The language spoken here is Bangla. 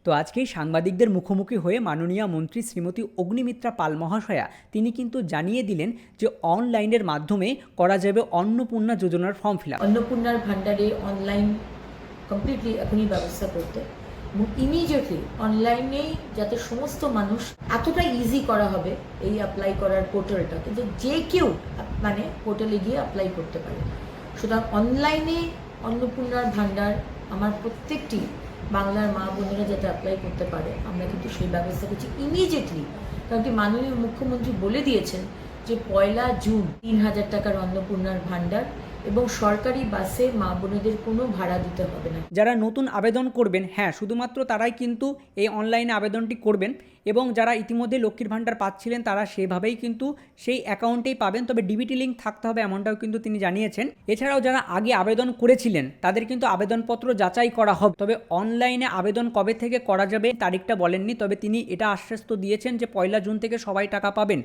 তো আজকেই সাংবাদিকদের মুখোমুখি হয়ে মাননীয় মন্ত্রী শ্রীমতী অগ্নিমিত্রা পাল মহাশয়া তিনি কিন্তু জানিয়ে দিলেন যে অনলাইনের মাধ্যমে করা যাবে অন্নপূর্ণা যোজনার ফর্ম ফিল আপ। অন্নপূর্ণার ভান্ডারে অনলাইন কমপ্লিটলি এখনই ব্যবস্থা করতে এবং ইমিডিয়েটলি অনলাইনেই যাতে সমস্ত মানুষ এতটা ইজি করা হবে এই অ্যাপ্লাই করার পোর্টালটাতে যে কেউ মানে পোর্টালে গিয়ে অ্যাপ্লাই করতে পারে। সুতরাং অনলাইনে অন্নপূর্ণার ভান্ডার আমার প্রত্যেকটি বাংলার মা বোনেরা যাতে অ্যাপ্লাই করতে পারে আমরা কিন্তু সেই ব্যবস্থা করছি ইমিডিয়েটলি। কারণ কি মাননীয় মুখ্যমন্ত্রী বলে দিয়েছেন যে 1 জুন 3,000 টাকার অন্নপূর্ণার ভান্ডার এবং সরকারি বাসে মা বোনেদের কোনো ভাড়া দিতে হবে না। যারা নতুন আবেদন করবেন, হ্যাঁ শুধুমাত্র তারাই কিন্তু এই অনলাইনে আবেদনটি করবেন এবং যারা ইতিমধ্যে লক্ষ্মীর ভাণ্ডার পাচ্ছিলেন তারা সেভাবেই কিন্তু সেই অ্যাকাউন্টেই পাবেন, তবে ডিবিটি লিঙ্ক থাকতে হবে এমনটাও কিন্তু তিনি জানিয়েছেন। এছাড়াও যারা আগে আবেদন করেছিলেন তাদের কিন্তু আবেদনপত্র যাচাই করা হবে, তবে অনলাইনে আবেদন কবে থেকে করা যাবে তারিখটা বলেননি, তবে তিনি এটা আশ্বাস তো দিয়েছেন যে 1 জুন থেকে সবাই টাকা পাবেন।